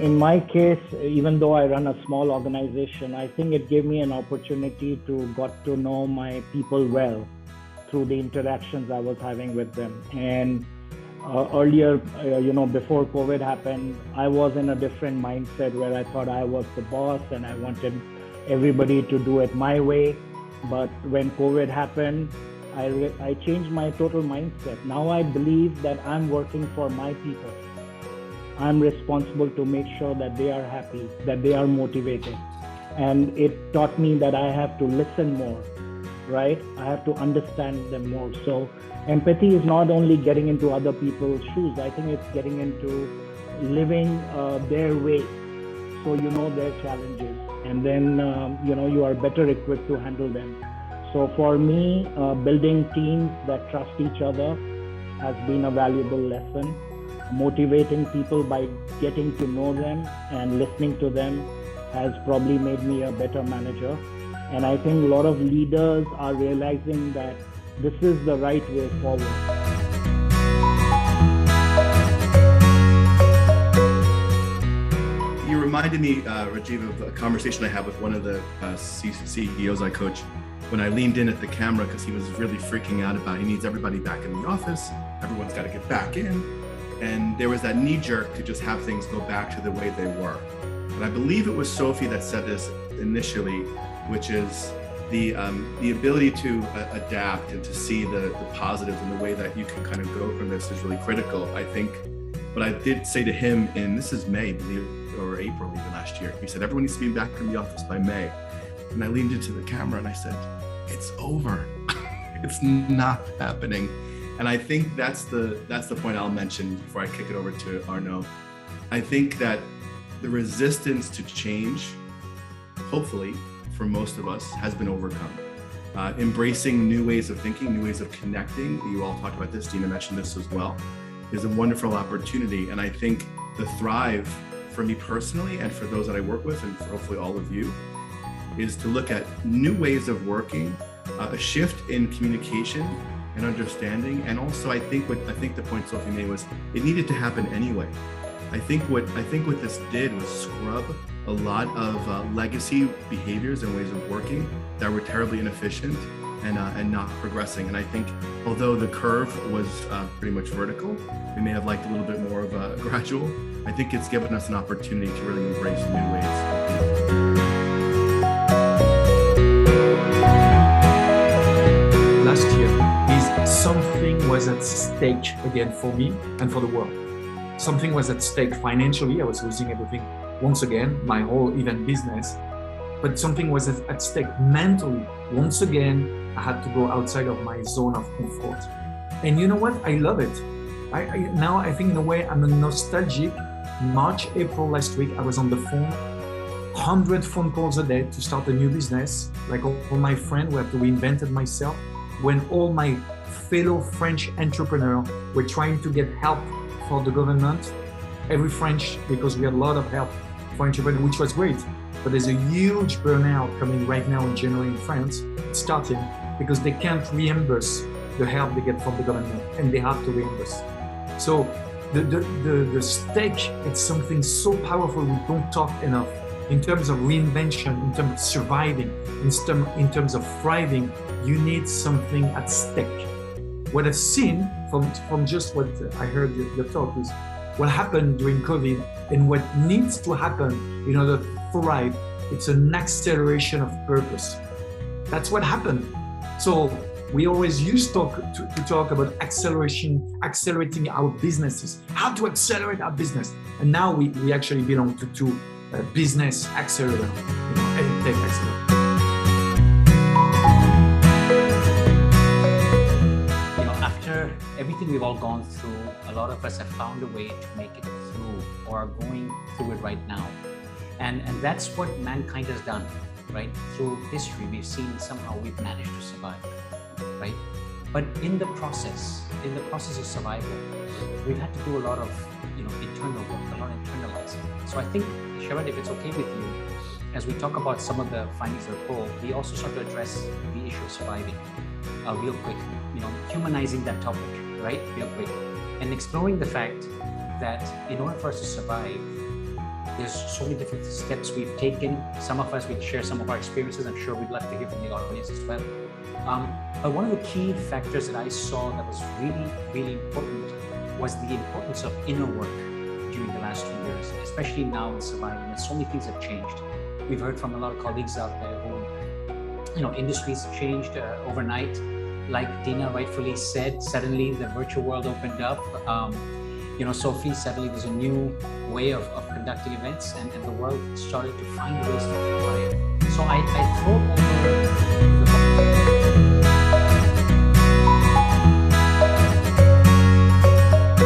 in my case, even though I run a small organization, I think it gave me an opportunity to got to know my people well through the interactions I was having with them. And earlier, before COVID happened, I was in a different mindset where I thought I was the boss and I wanted everybody to do it my way. But when COVID happened, I changed my total mindset. Now I believe that I'm working for my people. I'm responsible to make sure that they are happy, that they are motivated. And it taught me that I have to listen more, right? I have to understand them more. So empathy is not only getting into other people's shoes. I think it's getting into living their way. So you know their challenges, and then you are better equipped to handle them. So for me, building teams that trust each other has been a valuable lesson. Motivating people by getting to know them and listening to them has probably made me a better manager. And I think a lot of leaders are realizing that this is the right way forward. You reminded me, Rajeev, of a conversation I had with one of the CEOs I coach when I leaned in at the camera because he was really freaking out about he needs everybody back in the office. Everyone's got to get back in. And there was that knee jerk to just have things go back to the way they were. And I believe it was Sophie that said this initially, which is the ability to adapt and to see the positives and the way that you can kind of go from this is really critical. I think what I did say to him this is May, or April even last year, he said, everyone needs to be back in the office by May. And I leaned into the camera and I said, it's over. It's not happening. And I think that's the point I'll mention before I kick it over to Arnaud. I think that the resistance to change, hopefully, for most of us, has been overcome. Embracing new ways of thinking, new ways of connecting, you all talked about this, Dina mentioned this as well, is a wonderful opportunity. And I think the thrive for me personally and for those that I work with and for hopefully all of you is to look at new ways of working, a shift in communication and understanding. And also I think the point Sophie made was it needed to happen anyway. I think what this did was scrub a lot of legacy behaviors and ways of working that were terribly inefficient and not progressing. And I think although the curve was pretty much vertical, we may have liked a little bit more of a gradual. I think it's given us an opportunity to really embrace new ways of being. Last year, something was at stake again for me and for the world. Something was at stake financially. I was losing everything once again, my whole event business. But something was at stake mentally. Once again, I had to go outside of my zone of comfort. And you know what? I love it. Now I think in a way I'm a nostalgic. March, April last week, I was on the phone, 100 phone calls a day to start a new business. Like all my friends, we have to reinvented myself. When all my fellow French entrepreneurs were trying to get help for the government, every French, because we had a lot of help for entrepreneurs, which was great. But there's a huge burnout coming right now in January in France, starting because they can't reimburse the help they get from the government, and they have to reimburse. So the stake, it's something so powerful we don't talk enough in terms of reinvention, in terms of surviving, in terms of thriving. You need something at stake. What I've seen from just what I heard your talk is what happened during COVID and what needs to happen in order to thrive. It's an acceleration of purpose. That's what happened. So we always used to talk about accelerating our businesses, how to accelerate our business. And now we actually belong to a business accelerator, and tech accelerator. Everything we've all gone through, a lot of us have found a way to make it through or are going through it right now. And that's what mankind has done, right? Through history, we've seen somehow we've managed to survive, right? But in the process of survival, we've had to do a lot of, internal work, a lot of internalizing. So I think, Sharad, if it's okay with you, as we talk about some of the findings of the poll, we also start to address the issue of surviving real quick, humanizing that topic, right, real quick, and exploring the fact that in order for us to survive, There's so many different steps we've taken. Some of us, we share some of our experiences. I'm sure we'd love to hear from the audience as well. But one of the key factors that I saw that was really, really important was the importance of inner work during the last 2 years, especially now in survival. And so many things have changed. We've heard from a lot of colleagues out there who, industries have changed overnight. Like Dina rightfully said, suddenly the virtual world opened up. Sophie, suddenly there's a new way of conducting events, and the world started to find ways to thrive. So I throw over the